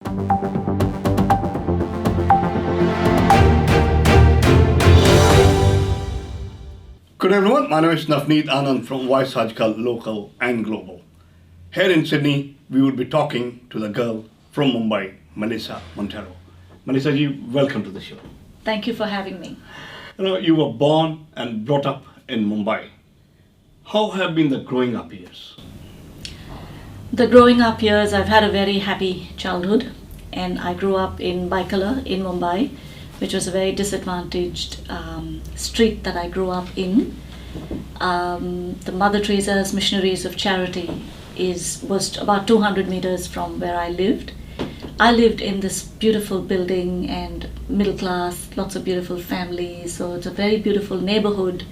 Good everyone, my name is Navneet Anand from aajKal Local and Global. Here in Sydney, we will be talking to the girl from Mumbai, Melissa Monteiro. Melissa ji, welcome to the show. Thank you for having me. You were born and brought up in Mumbai. How have been the growing up years? The growing up years, I've had a very happy childhood, and I grew up in Baikala in Mumbai, which was a very disadvantaged street that I grew up in. The Mother Teresa's Missionaries of Charity was about 200 meters from where I lived. I lived in this beautiful building and middle class, lots of beautiful families, so it's a very beautiful neighborhood.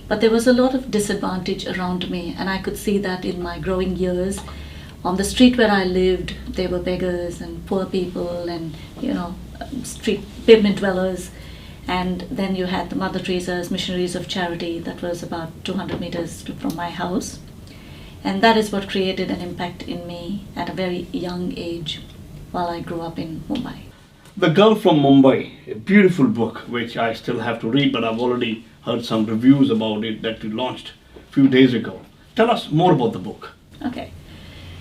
But there was a lot of disadvantage around me, and I could see that in my growing years. On the street where I lived, there were beggars and poor people and, street pavement dwellers. And then you had the Mother Teresa's Missionaries of Charity that was about 200 meters from my house. And that is what created an impact in me at a very young age while I grew up in Mumbai. The Girl from Mumbai, a beautiful book which I still have to read, but I've already heard some reviews about it that you launched a few days ago. Tell us more about the book. Okay.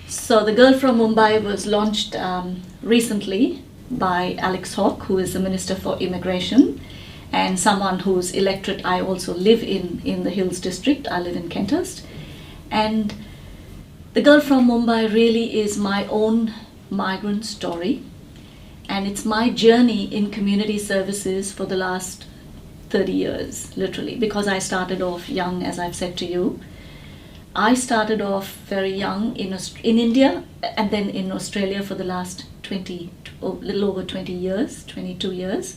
So The Girl from Mumbai was launched recently by Alex Hawke, who is the Minister for Immigration, and someone whose electorate I also live in the Hills District. I live in Kenthurst. And The Girl from Mumbai really is my own migrant story, and it's my journey in community services for the last 30 years, literally, because I started off young, as I've said to you. I started off very young in India and then in Australia for the last little over 20 years, 22 years.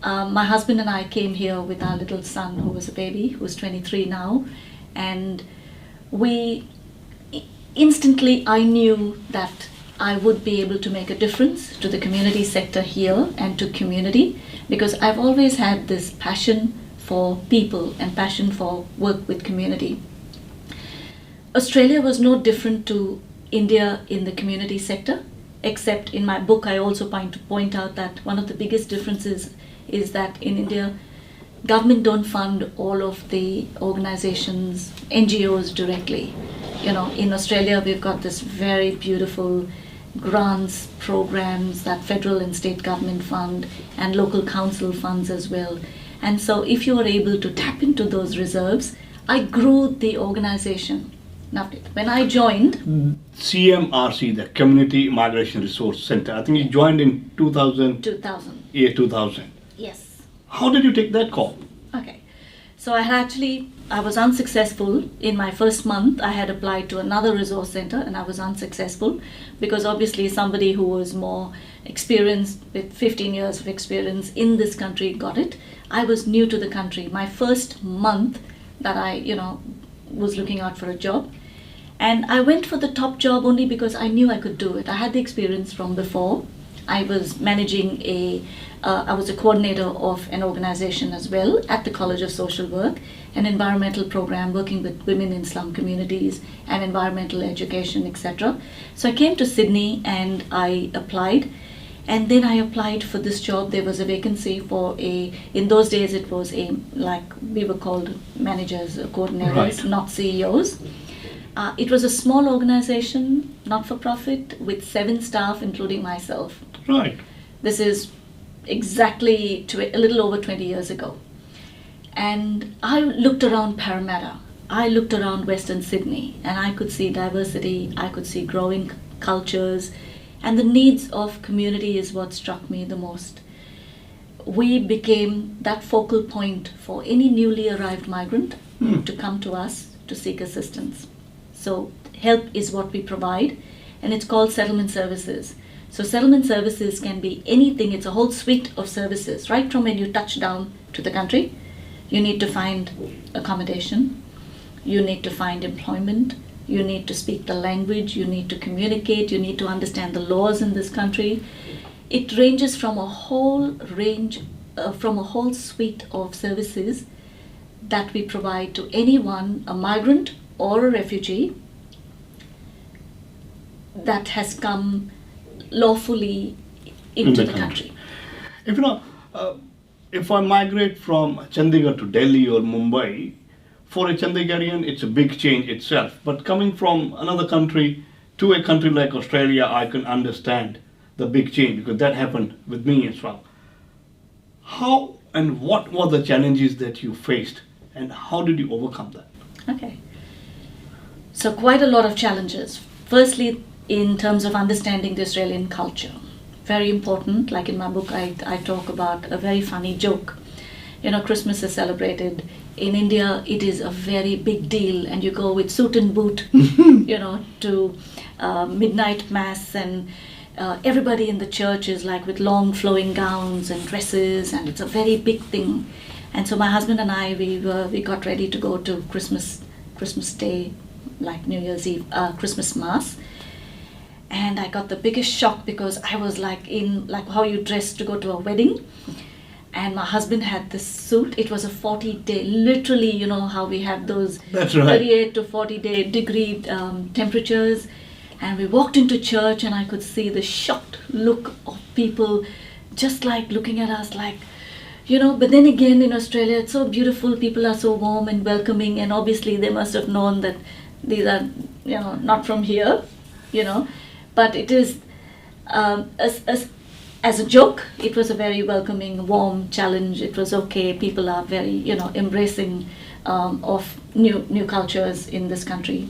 My husband and I came here with our little son, who was a baby, who's 23 now, and instantly I knew that I would be able to make a difference to the community sector here and to community, because I've always had this passion for people and passion for work with community. Australia was no different to India in the community sector, except in my book I also point out that one of the biggest differences is that in India, government don't fund all of the organizations, NGOs directly. In Australia we've got this very beautiful grants programs that federal and state government fund and local council funds as well. And so if you are able to tap into those reserves, I grew the organization. Now, when I joined CMRC, the Community Migration Resource Center, I think you joined in 2000. 2000. Yeah, 2000. Yes. How did you take that call? Okay. So I was unsuccessful in my first month. I had applied to another resource center and I was unsuccessful because obviously somebody who was more experienced with 15 years of experience in this country got it. I was new to the country. My first month that I, was looking out for a job. And I went for the top job only because I knew I could do it. I had the experience from before. I was managing I was a coordinator of an organization as well at the College of Social Work, an environmental program working with women in slum communities and environmental education, etc. So I came to Sydney and I applied. And then I applied for this job. There was a vacancy in those days it was we were called managers, coordinators, right, not CEOs. It was a small organization, not-for-profit, with 7 staff, including myself. Right. This is exactly a little over 20 years ago. And I looked around Parramatta. I looked around Western Sydney, and I could see diversity, I could see growing cultures, and the needs of community is what struck me the most. We became that focal point for any newly arrived migrant to come to us to seek assistance. So help is what we provide, and it's called settlement services. So settlement services can be anything. It's a whole suite of services. Right from when you touch down to the country, you need to find accommodation, you need to find employment, you need to speak the language, you need to communicate, you need to understand the laws in this country. It ranges from a whole suite of services that we provide to anyone, a migrant or a refugee that has come lawfully into the country. If if I migrate from Chandigarh to Delhi or Mumbai, for a Chandigarian, it's a big change itself. But coming from another country to a country like Australia, I can understand the big change because that happened with me as well. How and what were the challenges that you faced, and how did you overcome that? Okay. So quite a lot of challenges. Firstly, in terms of understanding the Australian culture. Very important. Like in my book, I talk about a very funny joke. Christmas is celebrated. In India, it is a very big deal, and you go with suit and boot, to midnight mass, and everybody in the church is like with long flowing gowns and dresses, and it's a very big thing. And so my husband and I, we got ready to go to Christmas Day, like New Year's Eve, Christmas Mass. And I got the biggest shock because I was like in like how you dress to go to a wedding. And my husband had this suit. It was a 40-day, literally, how we have those 38 to 40-day degree temperatures. And we walked into church and I could see the shocked look of people just like looking at us like, but then again in Australia, it's so beautiful. People are so warm and welcoming. And obviously they must have known that these are, not from here, But it is, as a joke, it was a very welcoming, warm challenge. It was okay. People are very, embracing of new cultures in this country.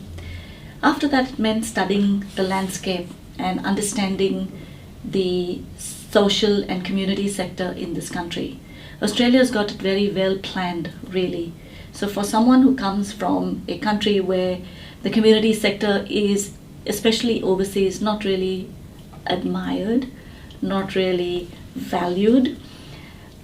After that, it meant studying the landscape and understanding the social and community sector in this country. Australia's got it very well planned, really. So for someone who comes from a country where the community sector is, especially overseas, not really admired, not really valued.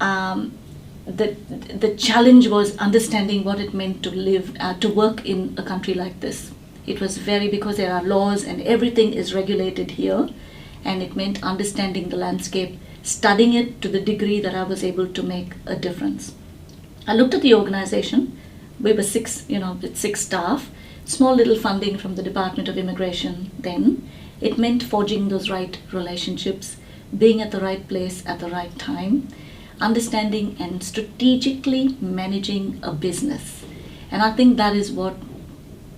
The challenge was understanding what it meant to live, to work in a country like this. It was because there are laws and everything is regulated here, and it meant understanding the landscape, studying it to the degree that I was able to make a difference. I looked at the organization. We were six staff, small little funding from the Department of Immigration then. It meant forging those right relationships, being at the right place at the right time, understanding and strategically managing a business. And I think that is what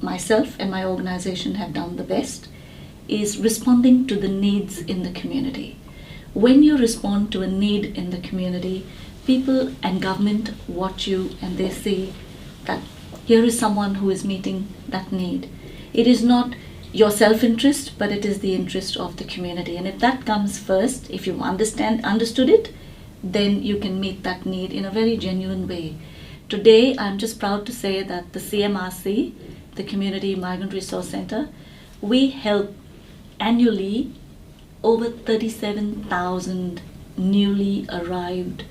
myself and my organization have done the best, is responding to the needs in the community. When you respond to a need in the community, people and government watch you and they see that here is someone who is meeting that need. It is not your self-interest, but it is the interest of the community. And if that comes first, if you understood it, then you can meet that need in a very genuine way. Today, I'm just proud to say that the CMRC, the Community Migrant Resource Center, we help annually over 37,000 newly arrived,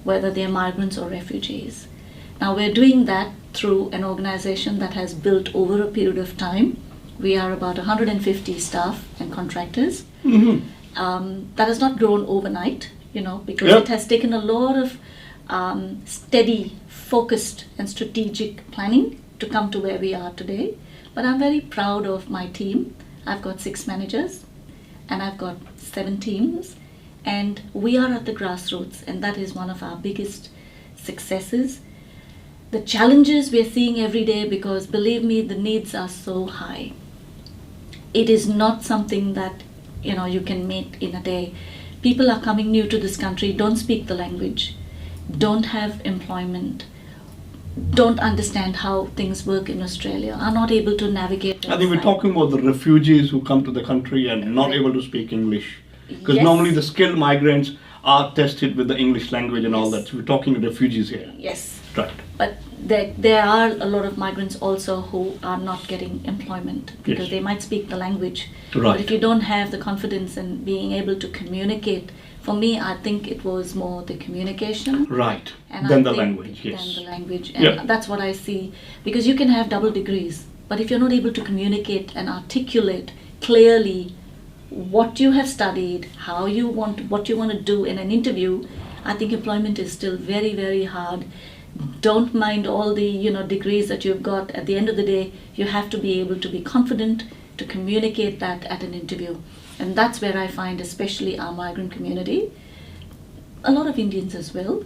whether they're migrants or refugees. Now we're doing that through an organization that has built over a period of time. We are about 150 staff and contractors. Mm-hmm. That has not grown overnight, because it has taken a lot of steady, focused and strategic planning to come to where we are today. But I'm very proud of my team. I've got 6 managers and I've got 7 teams, and we are at the grassroots, and that is one of our biggest successes. The challenges we're seeing every day, because believe me, the needs are so high. It is not something that you can meet in a day. People are coming new to this country, don't speak the language, don't have employment, don't understand how things work in Australia, are not able to navigate. I think we're talking about the refugees who come to the country and not able to speak English. Because normally the skilled migrants are tested with the English language and all that. So we're talking refugees here. Yes. Right. But there are a lot of migrants also who are not getting employment because they might speak the language. Right. But if you don't have the confidence in being able to communicate, for me, I think it was more the communication. Right. And then the language, yes. Then the language. And that's what I see. Because you can have double degrees, but if you're not able to communicate and articulate clearly what you have studied, what you want to do in an interview, I think employment is still very, very hard. Don't mind all the degrees that you've got. At the end of the day, you have to be able to be confident to communicate that at an interview. And that's where I find, especially our migrant community, a lot of Indians as well,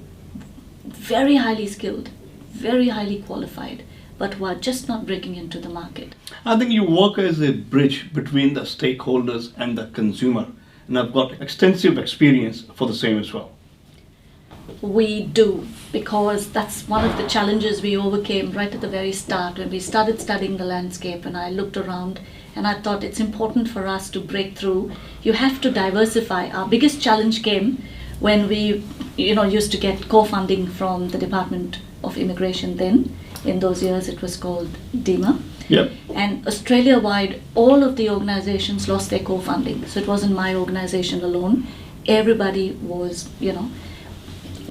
very highly skilled, very highly qualified, but who are just not breaking into the market. I think you work as a bridge between the stakeholders and the consumer, and I've got extensive experience for the same as well. We do, because that's one of the challenges we overcame right at the very start when we started studying the landscape, and I looked around and I thought it's important for us to break through. You have to diversify. Our biggest challenge came when we used to get co-funding from the Department of Immigration then. In those years it was called DEMA. Yep. And Australia-wide, all of the organizations lost their co-funding. So it wasn't my organization alone. Everybody was,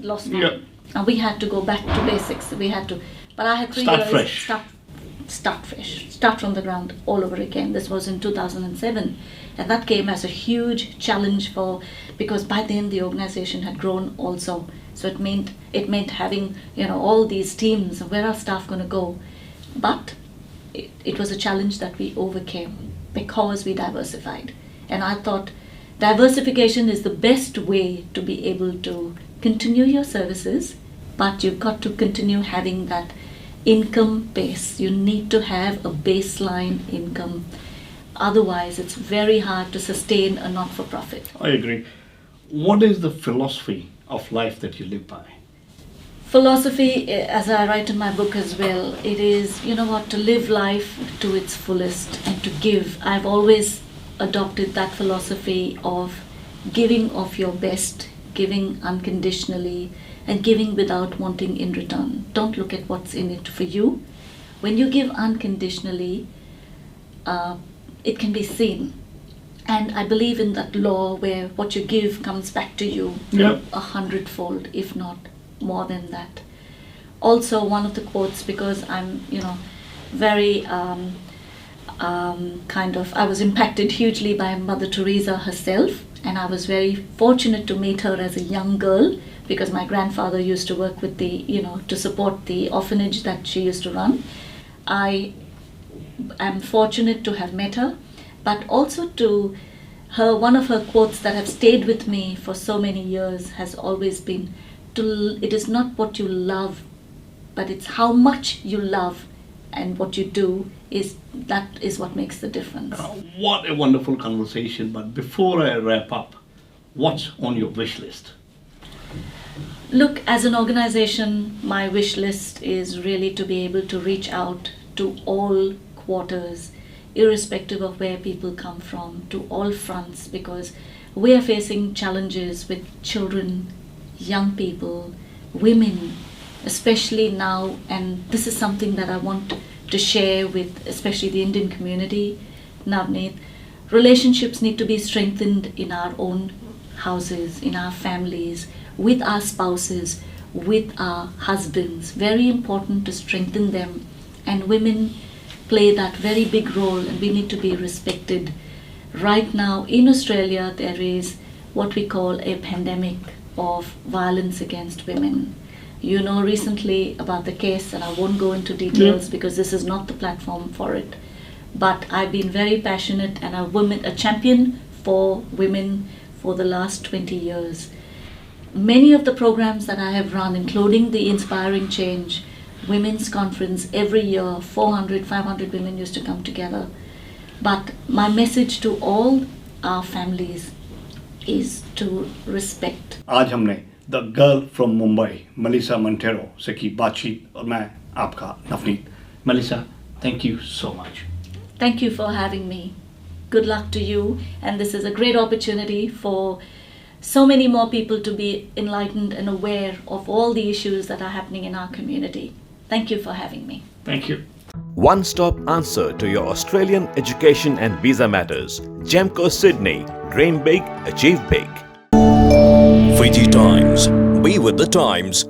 lost funding. Yep. And we had to go back to basics. But I had 3 Start years. fresh. Start fresh. Start from the ground all over again. This was in 2007. And that came as a huge challenge because by then the organization had grown also. So it meant having, all these teams. Where are staff going to go? But it was a challenge that we overcame because we diversified. And I thought diversification is the best way to be able to continue your services, but you've got to continue having that income base. You need to have a baseline income. Otherwise, it's very hard to sustain a not-for-profit. I agree. What is the philosophy of life that you live by? Philosophy, as I write in my book as well, it is, to live life to its fullest and to give. I've always adopted that philosophy of giving of your best, giving unconditionally, and giving without wanting in return. Don't look at what's in it for you. When you give unconditionally, it can be seen. And I believe in that law where what you give comes back to you 100-fold, if not more than that. Also, one of the quotes, because I'm, very I was impacted hugely by Mother Teresa herself, and I was very fortunate to meet her as a young girl, because my grandfather used to work with to support the orphanage that she used to run. I am fortunate to have met her, but also to her, one of her quotes that have stayed with me for so many years has always been, it is not what you love, but it's how much you love, and what you do is what makes the difference. What a wonderful conversation, but before I wrap up, what's on your wish list? Look, as an organization, my wish list is really to be able to reach out to all quarters, irrespective of where people come from, to all fronts, because we are facing challenges with children, young people, women, especially now, and this is something that I want to share with especially the Indian community, Navneet. Relationships need to be strengthened in our own houses, in our families, with our spouses, with our husbands. Very important to strengthen them, and women play that very big role, and we need to be respected. Right now in Australia, there is what we call a pandemic of violence against women. Recently about the case, and I won't go into details because this is not the platform for it, but I've been very passionate and a champion for women for the last 20 years. Many of the programs that I have run, including the Inspiring Change Women's Conference, every year 400, 500 women used to come together. But my message to all our families is to respect. आज हमने the girl from Mumbai Manisha Monteiro से की बातचीत, और मैं आपका Navneet. Manisha, thank you so much. Thank you for having me. Good luck to you, and this is a great opportunity for so many more people to be enlightened and aware of all the issues that are happening in our community. Thank you for having me. Thank you. One-stop answer to your Australian education and visa matters. GEMCO Sydney. Dream big, achieve big. Fiji Times. Be with the times.